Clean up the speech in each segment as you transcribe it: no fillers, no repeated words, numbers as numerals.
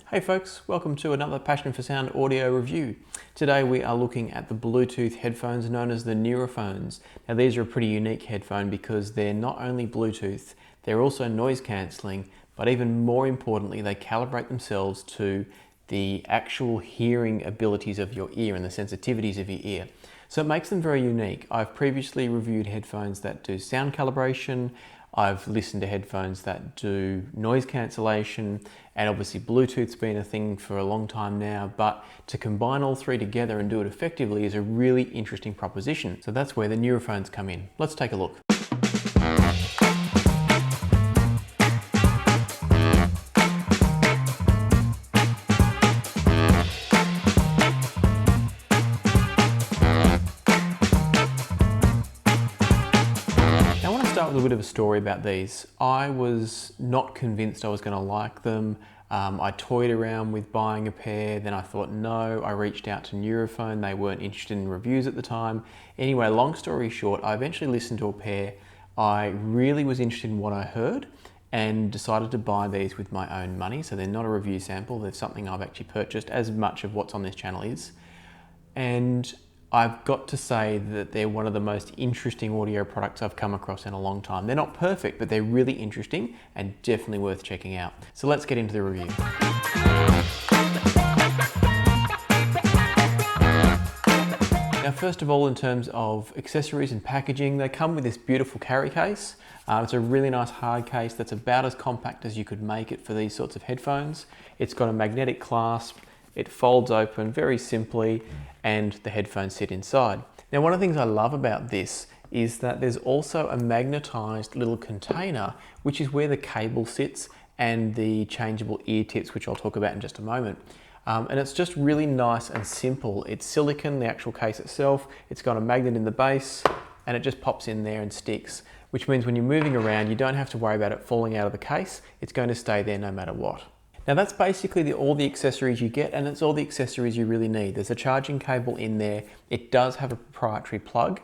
Hey folks, welcome to another Passion for Sound audio review. Today we are looking at the Bluetooth headphones known as the Nuraphones. Now these are a pretty unique headphone because they're not only Bluetooth, they're also noise cancelling, but even more importantly they calibrate themselves to the actual hearing abilities of your ear and the sensitivities of your ear. So it makes them very unique. I've previously reviewed headphones that do sound calibration, I've listened to headphones that do noise cancellation, and obviously Bluetooth's been a thing for a long time now, but to combine all three together and do it effectively is a really interesting proposition. So that's where the Nuraphones come in. Let's take a look. Start with a bit of a story about these. I was not convinced I was going to like them. I toyed around with buying a pair, then I thought no. I reached out to Nuraphone, they weren't interested in reviews at the time. Anyway, long story short, I eventually listened to a pair. I really was interested in what I heard and decided to buy these with my own money. So they're not a review sample, they're something I've actually purchased, as much of what's on this channel is. And I've got to say that they're one of the most interesting audio products I've come across in a long time. They're not perfect, but they're really interesting and definitely worth checking out. So let's get into the review. Now, first of all, in terms of accessories and packaging, they come with this beautiful carry case. It's a really nice hard case that's about as compact as you could make it for these sorts of headphones. It's got a magnetic clasp. It folds open very simply and the headphones sit inside. Now, one of the things I love about this is that there's also a magnetized little container, which is where the cable sits and the changeable ear tips, which I'll talk about in just a moment. And it's just really nice and simple. It's silicone, the actual case itself. It's got a magnet in the base and it just pops in there and sticks, which means when you're moving around, you don't have to worry about it falling out of the case. It's going to stay there no matter what. Now that's basically all the accessories you get, and it's all the accessories you really need. There's a charging cable in there. It does have a proprietary plug,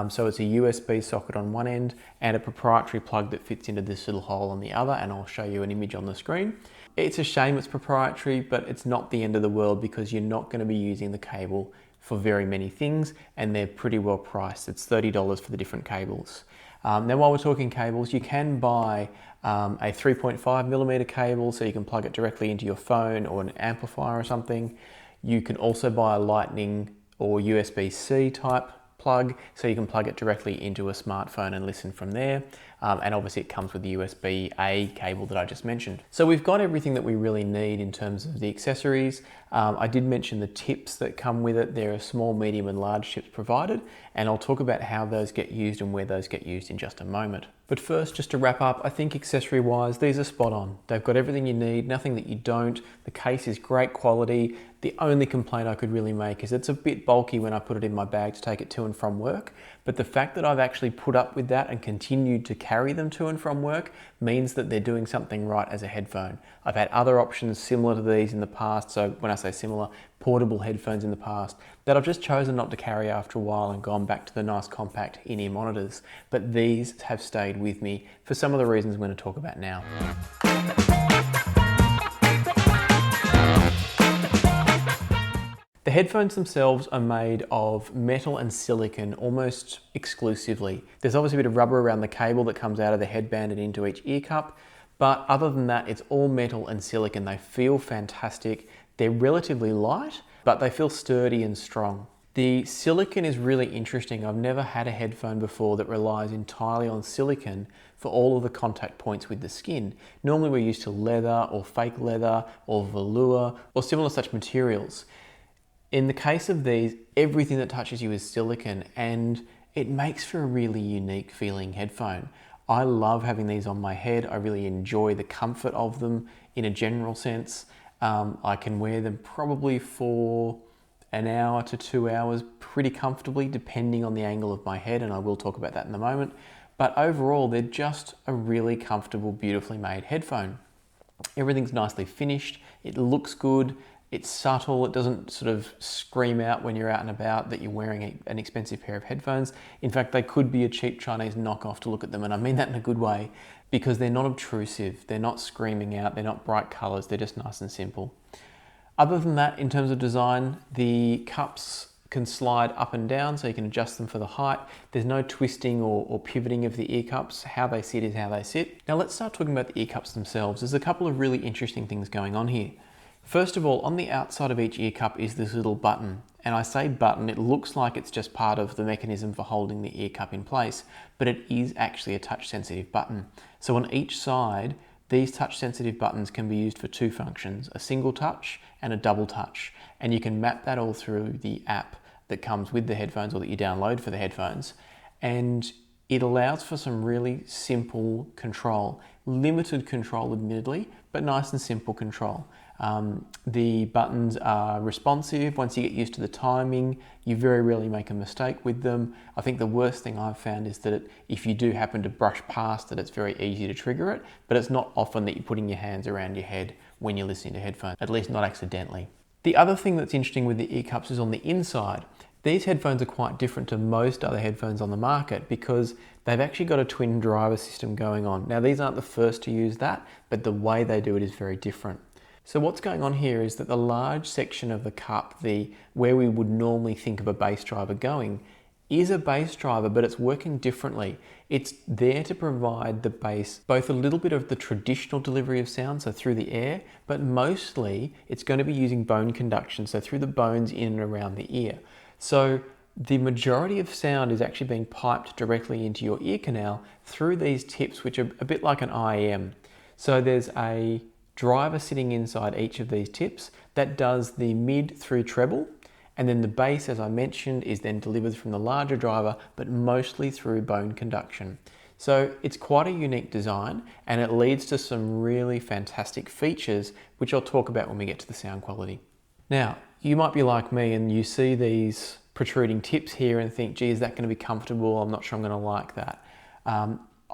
so it's a USB socket on one end and a proprietary plug that fits into this little hole on the other, and I'll show you an image on the screen. It's a shame it's proprietary, but it's not the end of the world because you're not going to be using the cable for very many things, and they're pretty well priced. It's $30 for the different cables. Now while we're talking cables, you can buy a 3.5mm cable so you can plug it directly into your phone or an amplifier or something. You can also buy a Lightning or USB-C type plug so you can plug it directly into a smartphone and listen from there. And obviously it comes with the USB-A cable that I just mentioned. So we've got everything that we really need in terms of the accessories. I did mention the tips that come with it. There are small, medium and large tips provided, and I'll talk about how those get used and where those get used in just a moment. But first, just to wrap up, I think accessory wise, these are spot on. They've got everything you need, nothing that you don't. The case is great quality. The only complaint I could really make is it's a bit bulky when I put it in my bag to take it to and from work. But the fact that I've actually put up with that and continued to carry them to and from work means that they're doing something right as a headphone. I've had other options similar to these in the past, so when I say similar, portable headphones in the past, that I've just chosen not to carry after a while and gone back to the nice compact in-ear monitors. But these have stayed with me for some of the reasons I'm going to talk about now. The headphones themselves are made of metal and silicone almost exclusively. There's obviously a bit of rubber around the cable that comes out of the headband and into each ear cup, but other than that, it's all metal and silicone. They feel fantastic. They're relatively light, but they feel sturdy and strong. The silicone is really interesting. I've never had a headphone before that relies entirely on silicone for all of the contact points with the skin. Normally we're used to leather or fake leather or velour or similar such materials. In the case of these, everything that touches you is silicone, and it makes for a really unique feeling headphone. I love having these on my head. I really enjoy the comfort of them in a general sense. I can wear them probably for an hour to 2 hours pretty comfortably, depending on the angle of my head, and I will talk about that in a moment. But overall, they're just a really comfortable, beautifully made headphone. Everything's nicely finished. It looks good. It's subtle, it doesn't sort of scream out when you're out and about that you're wearing an expensive pair of headphones. In fact, they could be a cheap Chinese knockoff to look at them, and I mean that in a good way, because they're not obtrusive, they're not screaming out, they're not bright colors, they're just nice and simple. Other than that, in terms of design, the cups can slide up and down, so you can adjust them for the height. There's no twisting or pivoting of the ear cups. How they sit is how they sit. Now let's start talking about the ear cups themselves. There's a couple of really interesting things going on here. First of all, on the outside of each ear cup is this little button. And I say button, it looks like it's just part of the mechanism for holding the ear cup in place, but it is actually a touch sensitive button. So on each side, these touch sensitive buttons can be used for two functions, a single touch and a double touch. And you can map that all through the app that comes with the headphones or that you download for the headphones. And it allows for some really simple control, limited control admittedly, but nice and simple control. The buttons are responsive. Once you get used to the timing, you very rarely make a mistake with them. I think the worst thing I've found is that if you do happen to brush past it, it's very easy to trigger it, but it's not often that you're putting your hands around your head when you're listening to headphones, at least not accidentally. The other thing that's interesting with the ear cups is on the inside. These headphones are quite different to most other headphones on the market because they've actually got a twin driver system going on. Now these aren't the first to use that, but the way they do it is very different. So what's going on here is that the large section of the cup, where we would normally think of a bass driver going, is a bass driver, but it's working differently. It's there to provide the bass both a little bit of the traditional delivery of sound, so through the air, but mostly it's going to be using bone conduction, so through the bones in and around the ear. So the majority of sound is actually being piped directly into your ear canal through these tips, which are a bit like an IEM. So there's a driver sitting inside each of these tips that does the mid through treble, and then the bass, as I mentioned, is then delivered from the larger driver, but mostly through bone conduction. So it's quite a unique design, and it leads to some really fantastic features, which I'll talk about when we get to the sound quality. Now, you might be like me and you see these protruding tips here and think, gee, is that going to be comfortable? I'm not sure I'm going to like that.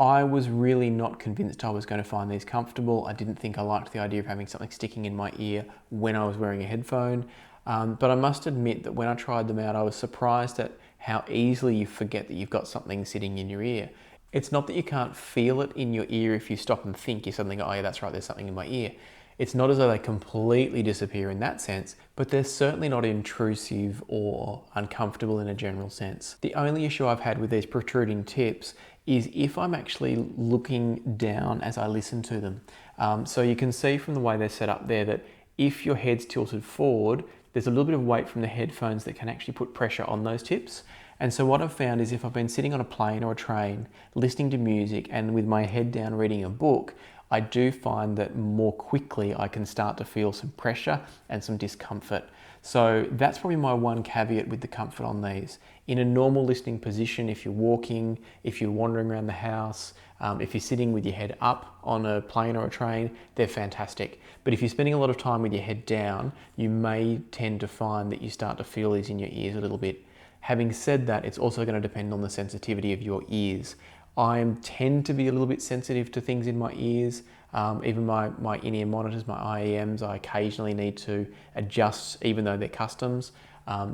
I was really not convinced I was going to find these comfortable. I didn't think I liked the idea of having something sticking in my ear when I was wearing a headphone. But I must admit that when I tried them out, I was surprised at how easily you forget that you've got something sitting in your ear. It's not that you can't feel it in your ear if you stop and think. You suddenly go, oh yeah, that's right, there's something in my ear. It's not as though they completely disappear in that sense, but they're certainly not intrusive or uncomfortable in a general sense. The only issue I've had with these protruding tips is if I'm actually looking down as I listen to them. So you can see from the way they're set up there that if your head's tilted forward, there's a little bit of weight from the headphones that can actually put pressure on those tips. And so what I've found is if I've been sitting on a plane or a train, listening to music and with my head down reading a book, I do find that more quickly I can start to feel some pressure and some discomfort. So that's probably my one caveat with the comfort on these. In a normal listening position, if you're walking, if you're wandering around the house, if you're sitting with your head up on a plane or a train, they're fantastic. But if you're spending a lot of time with your head down, you may tend to find that you start to feel these in your ears a little bit. Having said that, it's also going to depend on the sensitivity of your ears. I tend to be a little bit sensitive to things in my ears. Even my in-ear monitors, my IEMs, I occasionally need to adjust even though they're customs.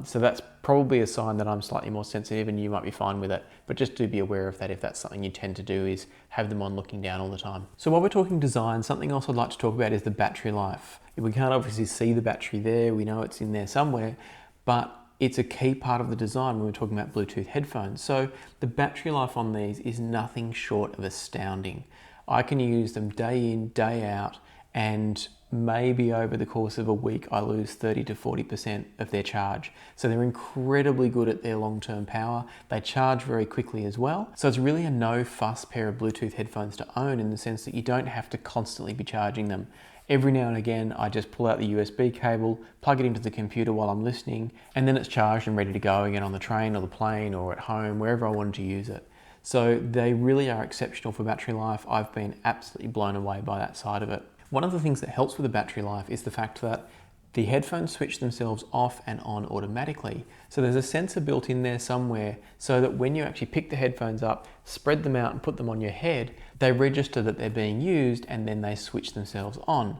So that's probably a sign that I'm slightly more sensitive and you might be fine with it. But just do be aware of that if that's something you tend to do, is have them on looking down all the time. So while we're talking design, something else I'd like to talk about is the battery life. We can't obviously see the battery there, we know it's in there somewhere, but it's a key part of the design when we're talking about Bluetooth headphones. So the battery life on these is nothing short of astounding. I can use them day in, day out, and maybe over the course of a week, I lose 30 to 40% of their charge. So they're incredibly good at their long-term power. They charge very quickly as well. So it's really a no-fuss pair of Bluetooth headphones to own in the sense that you don't have to constantly be charging them. Every now and again, I just pull out the USB cable, plug it into the computer while I'm listening, and then it's charged and ready to go again on the train or the plane or at home, wherever I wanted to use it. So they really are exceptional for battery life. I've been absolutely blown away by that side of it. One of the things that helps with the battery life is the fact that the headphones switch themselves off and on automatically. So there's a sensor built in there somewhere so that when you actually pick the headphones up, spread them out and put them on your head, they register that they're being used and then they switch themselves on.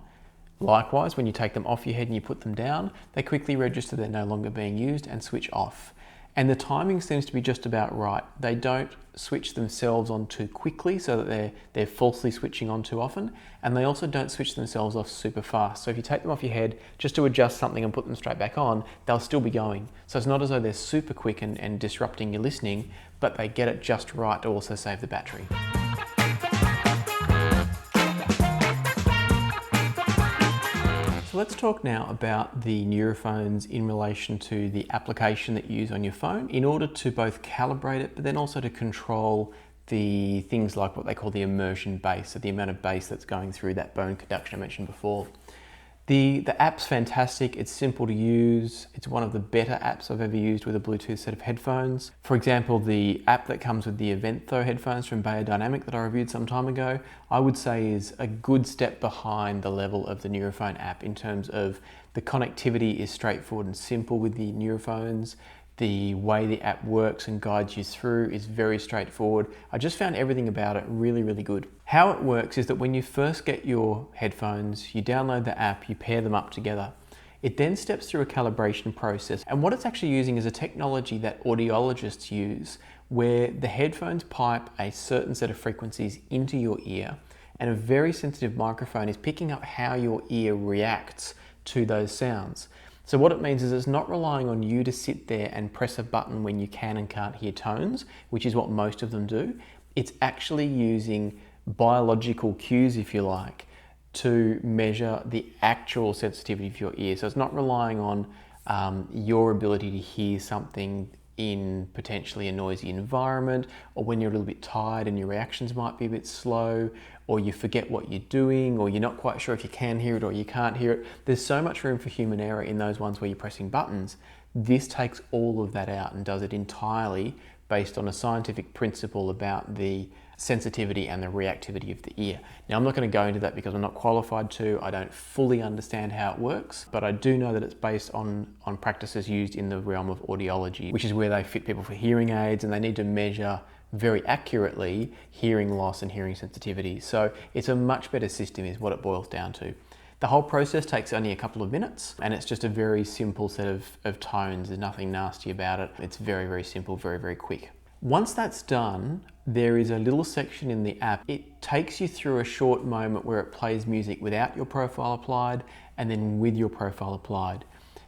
Likewise, when you take them off your head and you put them down, they quickly register they're no longer being used and switch off. And the timing seems to be just about right. They don't switch themselves on too quickly so that they're falsely switching on too often, and they also don't switch themselves off super fast. So if you take them off your head just to adjust something and put them straight back on, they'll still be going. So it's not as though they're super quick and disrupting your listening, but they get it just right to also save the battery. So let's talk now about the Nuraphones in relation to the application that you use on your phone in order to both calibrate it, but then also to control the things like what they call the immersion bass, so the amount of bass that's going through that bone conduction I mentioned before. The app's fantastic, it's simple to use, it's one of the better apps I've ever used with a Bluetooth set of headphones. For example, the app that comes with the Eventho headphones from Beyerdynamic that I reviewed some time ago, I would say is a good step behind the level of the Nuraphone app in terms of the connectivity is straightforward and simple with the Nuraphones. The way the app works and guides you through is very straightforward. I just found everything about it really, really good. How it works is that when you first get your headphones, you download the app, you pair them up together. It then steps through a calibration process. And what it's actually using is a technology that audiologists use, where the headphones pipe a certain set of frequencies into your ear, and a very sensitive microphone is picking up how your ear reacts to those sounds. So what it means is it's not relying on you to sit there and press a button when you can and can't hear tones, which is what most of them do. It's actually using biological cues, if you like, to measure the actual sensitivity of your ear. So it's not relying on your ability to hear something in potentially a noisy environment, or when you're a little bit tired and your reactions might be a bit slow, or you forget what you're doing, or you're not quite sure if you can hear it or you can't hear it. There's so much room for human error in those ones where you're pressing buttons. This takes all of that out and does it entirely based on a scientific principle about the sensitivity and the reactivity of the ear. Now, I'm not going to go into that because I'm not qualified to. I don't fully understand how it works, but I do know that it's based on practices used in the realm of audiology, which is where they fit people for hearing aids and they need to measure very accurately hearing loss and hearing sensitivity. So it's a much better system is what it boils down to. The whole process takes only a couple of minutes and it's just a very simple set of tones. There's nothing nasty about it. It's very, very simple, very, very quick. Once that's done, there is a little section in the app. It takes you through a short moment where it plays music without your profile applied and then with your profile applied.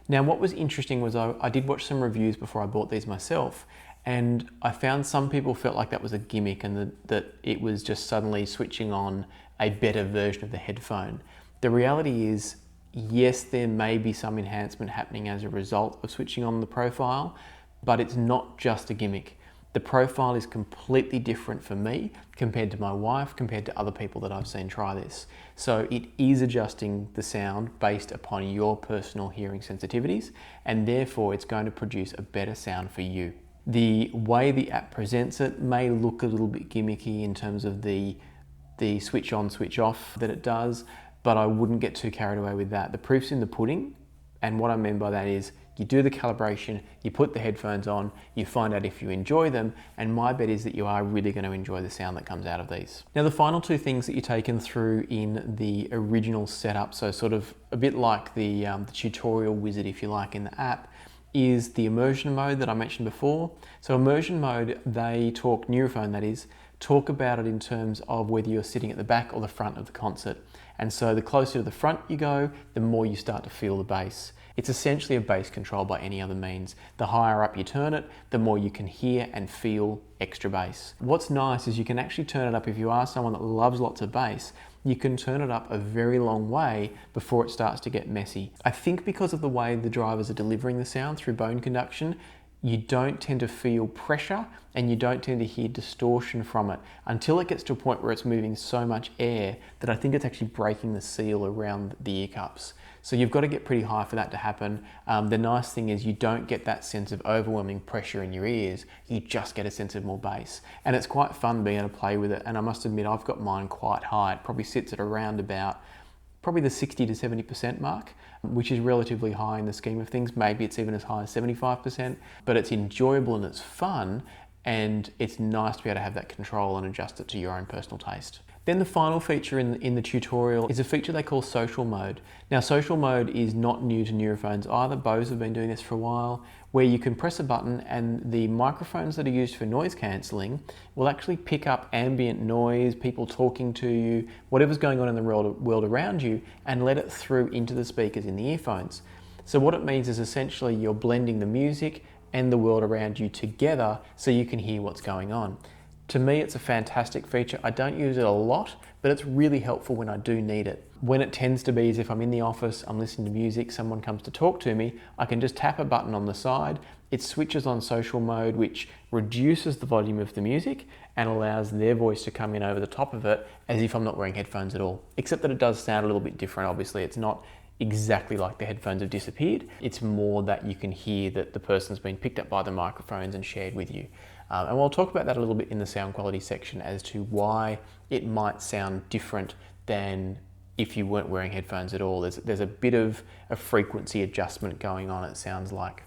Now, what was interesting was I did watch some reviews before I bought these myself, and I found some people felt like that was a gimmick and that it was just suddenly switching on a better version of the headphone. The reality is, yes, there may be some enhancement happening as a result of switching on the profile, but it's not just a gimmick. The profile is completely different for me compared to my wife, compared to other people that I've seen try this. So it is adjusting the sound based upon your personal hearing sensitivities, and therefore it's going to produce a better sound for you. The way the app presents it may look a little bit gimmicky in terms of the switch on, switch off that it does, but I wouldn't get too carried away with that. The proof's in the pudding, and what I mean by that is you do the calibration, you put the headphones on, you find out if you enjoy them, and my bet is that you are really going to enjoy the sound that comes out of these. Now, the final two things that you're taken through in the original setup, so sort of a bit like the tutorial wizard, if you like, in the app, is the immersion mode that I mentioned before. So immersion mode, Nuraphone that is, talk about it in terms of whether you're sitting at the back or the front of the concert. And so the closer to the front you go, the more you start to feel the bass. It's essentially a bass control by any other means. The higher up you turn it, the more you can hear and feel extra bass. What's nice is you can actually turn it up if you are someone that loves lots of bass. You can turn it up a very long way before it starts to get messy. I think because of the way the drivers are delivering the sound through bone conduction, you don't tend to feel pressure and you don't tend to hear distortion from it until it gets to a point where it's moving so much air that I think it's actually breaking the seal around the ear cups. So you've got to get pretty high for that to happen. The nice thing is you don't get that sense of overwhelming pressure in your ears, you just get a sense of more bass. And it's quite fun being able to play with it, and I must admit I've got mine quite high. It probably sits at around about probably the 60 to 70% mark, which is relatively high in the scheme of things. Maybe it's even as high as 75%, but it's enjoyable and it's fun, and it's nice to be able to have that control and adjust it to your own personal taste. Then the final feature in the tutorial is a feature they call social mode. Now social mode is not new to Nuraphones either. Bose have been doing this for a while, where you can press a button and the microphones that are used for noise cancelling will actually pick up ambient noise, people talking to you, whatever's going on in the world around you, and let it through into the speakers in the earphones. So what it means is essentially you're blending the music and the world around you together so you can hear what's going on. To me, it's a fantastic feature. I don't use it a lot, but it's really helpful when I do need it. When it tends to be is if I'm in the office, I'm listening to music, someone comes to talk to me, I can just tap a button on the side, it switches on social mode, which reduces the volume of the music and allows their voice to come in over the top of it as if I'm not wearing headphones at all. Except that it does sound a little bit different, obviously. It's not exactly like the headphones have disappeared. It's more that you can hear that the person's been picked up by the microphones and shared with you. And we'll talk about that a little bit in the sound quality section as to why it might sound different than if you weren't wearing headphones at all. There's a bit of a frequency adjustment going on, it sounds like.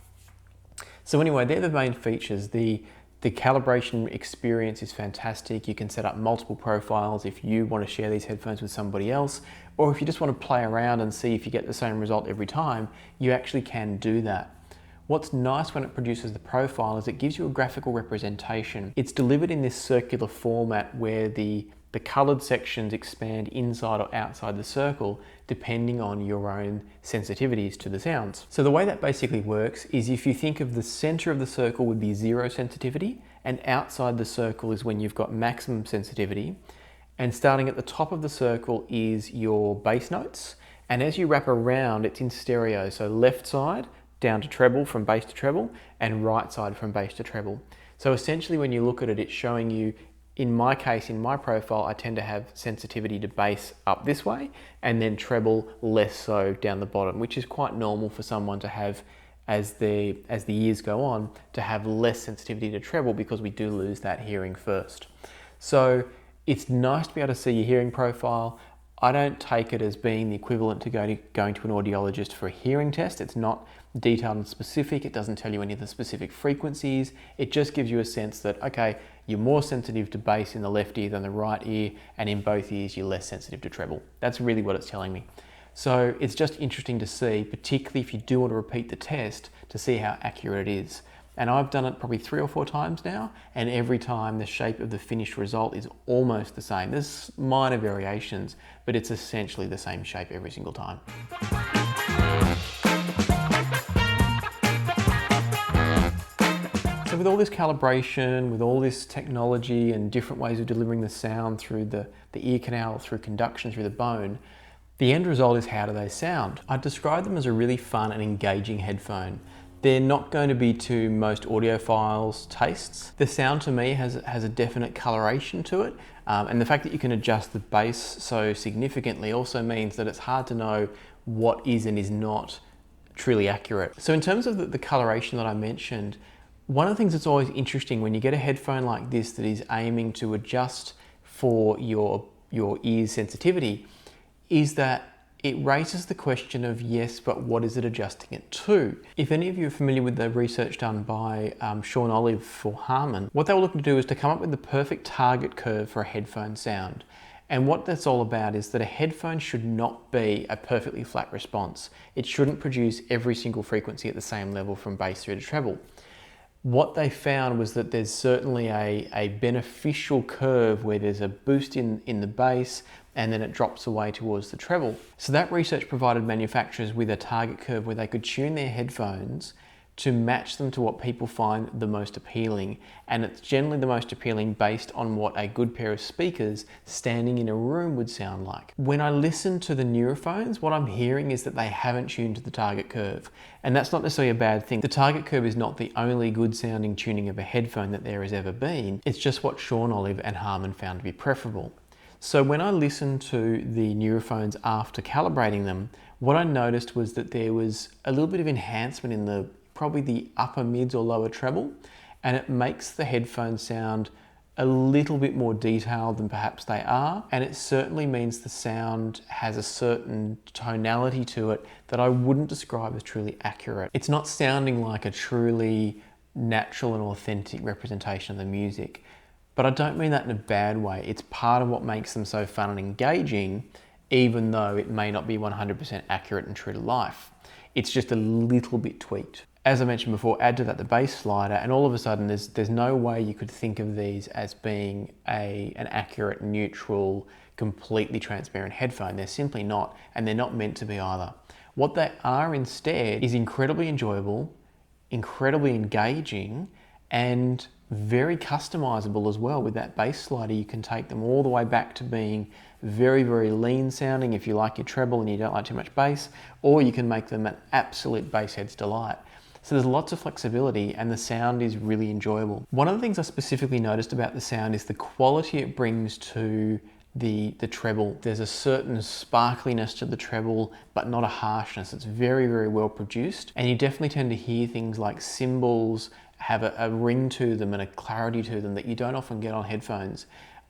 So anyway, they're the main features. The calibration experience is fantastic. You can set up multiple profiles if you want to share these headphones with somebody else, or if you just want to play around and see if you get the same result every time, you actually can do that. What's nice when it produces the profile is it gives you a graphical representation. It's delivered in this circular format where the colored sections expand inside or outside the circle depending on your own sensitivities to the sounds. So the way that basically works is if you think of the center of the circle would be 0 sensitivity, and outside the circle is when you've got maximum sensitivity, and starting at the top of the circle is your bass notes, and as you wrap around it's in stereo, so left side down to treble, from bass to treble, and right side from bass to treble. So essentially when you look at it, it's showing you, in my case, in my profile, I tend to have sensitivity to bass up this way, and then treble less so down the bottom, which is quite normal for someone to have as the years go on, to have less sensitivity to treble because we do lose that hearing first. So it's nice to be able to see your hearing profile. I don't take it as being the equivalent to going to an audiologist for a hearing test. It's not detailed and specific. It doesn't tell you any of the specific frequencies. It just gives you a sense that, okay, you're more sensitive to bass in the left ear than the right ear, and in both ears you're less sensitive to treble. That's really what it's telling me. So it's just interesting to see, particularly if you do want to repeat the test, to see how accurate it is. And I've done it probably 3 or 4 times now, and every time the shape of the finished result is almost the same. There's minor variations, but it's essentially the same shape every single time. So with all this calibration, with all this technology and different ways of delivering the sound through the ear canal, through conduction, through the bone, the end result is how do they sound? I'd describe them as a really fun and engaging headphone. They're not going to be to most audiophiles' tastes. The sound to me has a definite coloration to it, and the fact that you can adjust the bass so significantly also means that it's hard to know what is and is not truly accurate. So in terms of the coloration that I mentioned, one of the things that's always interesting when you get a headphone like this that is aiming to adjust for your ear's sensitivity is that it raises the question of, yes, but what is it adjusting it to? If any of you are familiar with the research done by Sean Olive for Harman, what they were looking to do is to come up with the perfect target curve for a headphone sound. And what that's all about is that a headphone should not be a perfectly flat response. It shouldn't produce every single frequency at the same level from bass through to treble. What they found was that there's certainly a beneficial curve where there's a boost in the bass and then it drops away towards the treble. So that research provided manufacturers with a target curve where they could tune their headphones to match them to what people find the most appealing. And it's generally the most appealing based on what a good pair of speakers standing in a room would sound like. When I listen to the Nuraphones, what I'm hearing is that they haven't tuned to the target curve. And that's not necessarily a bad thing. The target curve is not the only good sounding tuning of a headphone that there has ever been. It's just what Sean Olive and Harman found to be preferable. So when I listened to the Nuraphones after calibrating them, what I noticed was that there was a little bit of enhancement in probably the upper mids or lower treble, and it makes the headphones sound a little bit more detailed than perhaps they are, and it certainly means the sound has a certain tonality to it that I wouldn't describe as truly accurate. It's not sounding like a truly natural and authentic representation of the music. But I don't mean that in a bad way. It's part of what makes them so fun and engaging, even though it may not be 100% accurate and true to life. It's just a little bit tweaked. As I mentioned before, add to that the bass slider, and all of a sudden there's no way you could think of these as being an accurate, neutral, completely transparent headphone. They're simply not, and they're not meant to be either. What they are instead is incredibly enjoyable, incredibly engaging, and very customizable as well. With that bass slider, you can take them all the way back to being very, very lean sounding if you like your treble and you don't like too much bass, or you can make them an absolute bass head's delight. So there's lots of flexibility and the sound is really enjoyable. One of the things I specifically noticed about the sound is the quality it brings to the treble. There's a certain sparkliness to the treble, but not a harshness. It's very, very well produced. And you definitely tend to hear things like cymbals have a ring to them and a clarity to them that you don't often get on headphones.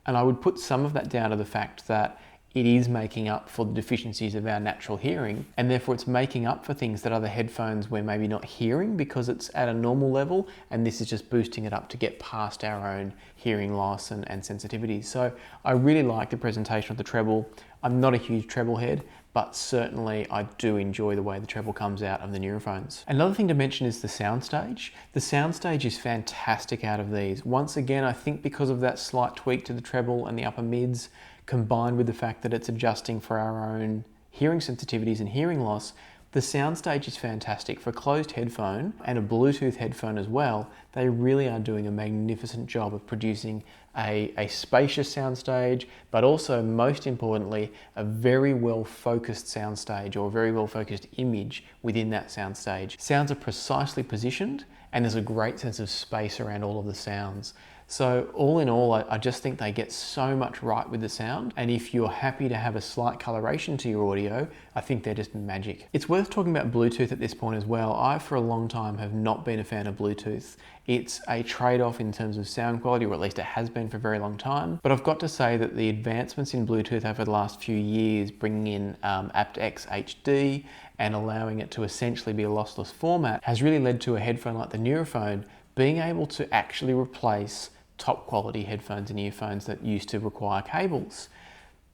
And I would put some of that down to the fact that it is making up for the deficiencies of our natural hearing, and therefore it's making up for things that other headphones we're maybe not hearing because it's at a normal level, and this is just boosting it up to get past our own hearing loss and sensitivities. So I really like the presentation of the treble. I'm not a huge treble head, but certainly I do enjoy the way the treble comes out of the Nuraphones. Another thing to mention is the soundstage. The soundstage is fantastic out of these. Once again, I think because of that slight tweak to the treble and the upper mids, combined with the fact that it's adjusting for our own hearing sensitivities and hearing loss, the soundstage is fantastic. For a closed headphone and a Bluetooth headphone as well, they really are doing a magnificent job of producing a spacious soundstage, but also, most importantly, a very well focused soundstage or a very well focused image within that soundstage. Sounds are precisely positioned and there's a great sense of space around all of the sounds. So all in all, I just think they get so much right with the sound. And if you're happy to have a slight coloration to your audio, I think they're just magic. It's worth talking about Bluetooth at this point as well. I, for a long time, have not been a fan of Bluetooth. It's a trade-off in terms of sound quality, or at least it has been for a very long time. But I've got to say that the advancements in Bluetooth over the last few years, bringing in AptX-HD and allowing it to essentially be a lossless format, has really led to a headphone like the Nuraphone being able to actually replace top quality headphones and earphones that used to require cables.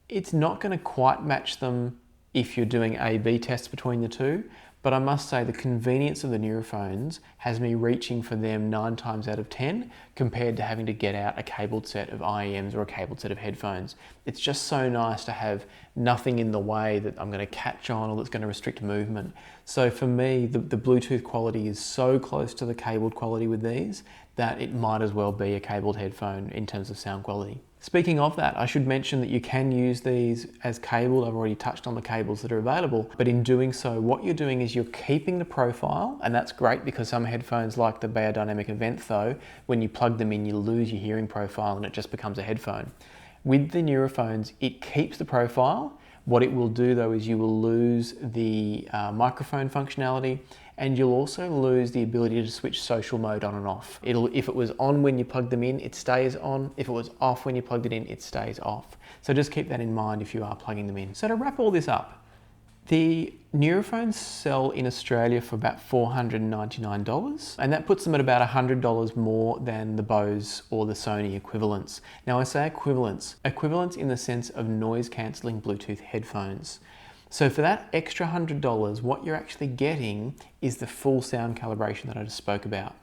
It's not going to quite match them if you're doing A/B tests between the two, but I must say the convenience of the Nuraphones has me reaching for them 9 times out of 10 compared to having to get out a cabled set of IEMs or a cabled set of headphones. It's just so nice to have nothing in the way that I'm going to catch on or that's going to restrict movement. So for me, the Bluetooth quality is so close to the cabled quality with these that it might as well be a cabled headphone in terms of sound quality. Speaking of that, I should mention that you can use these as cabled. I've already touched on the cables that are available, but in doing so, what you're doing is you're keeping the profile, and that's great because some headphones like the Beyerdynamic Event though, when you plug them in, you lose your hearing profile and it just becomes a headphone. With the Nuraphones, it keeps the profile. What it will do though is you will lose the microphone functionality, and you'll also lose the ability to switch social mode on and off. If it was on when you plugged them in, it stays on. If it was off when you plugged it in, it stays off. So just keep that in mind if you are plugging them in. So to wrap all this up, the Nuraphones sell in Australia for about $499, and that puts them at about $100 more than the Bose or the Sony equivalents. Now I say equivalents in the sense of noise cancelling Bluetooth headphones. So for that extra $100, what you're actually getting is the full sound calibration that I just spoke about.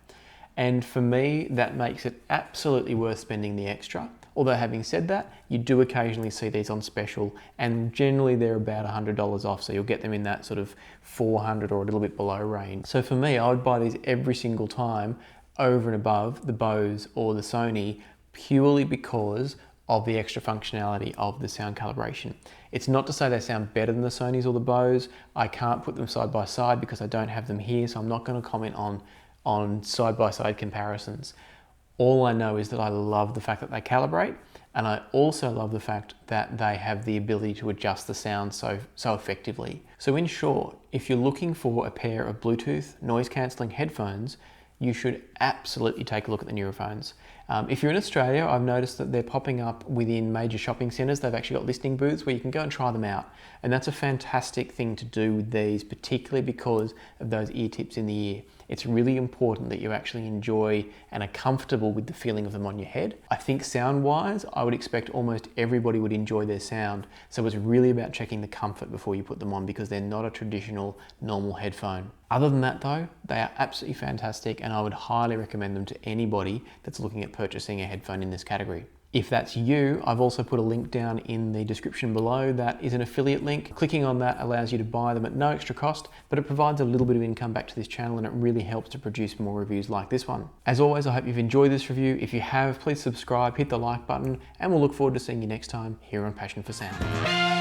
And for me, that makes it absolutely worth spending the extra. Although having said that, you do occasionally see these on special, and generally they're about $100 off, so you'll get them in that sort of $400 or a little bit below range. So for me, I would buy these every single time over and above the Bose or the Sony, purely because of the extra functionality of the sound calibration. It's not to say they sound better than the Sonys or the Bose. I can't put them side by side because I don't have them here, so I'm not going to comment on side-by-side comparisons. All I know is that I love the fact that they calibrate, and I also love the fact that they have the ability to adjust the sound so effectively. So in short, if you're looking for a pair of Bluetooth noise cancelling headphones, you should absolutely take a look at the Nuraphones. If you're in Australia, I've noticed that they're popping up within major shopping centres. They've actually got listening booths where you can go and try them out. And that's a fantastic thing to do with these, particularly because of those ear tips in the ear. It's really important that you actually enjoy and are comfortable with the feeling of them on your head. I think sound-wise, I would expect almost everybody would enjoy their sound. So it's really about checking the comfort before you put them on, because they're not a traditional normal headphone. Other than that though, they are absolutely fantastic, and I would highly recommend them to anybody that's looking at purchasing a headphone in this category. If that's you, I've also put a link down in the description below that is an affiliate link. Clicking on that allows you to buy them at no extra cost, but it provides a little bit of income back to this channel, and it really helps to produce more reviews like this one. As always, I hope you've enjoyed this review. If you have, please subscribe, hit the like button, and we'll look forward to seeing you next time here on Passion for Sound.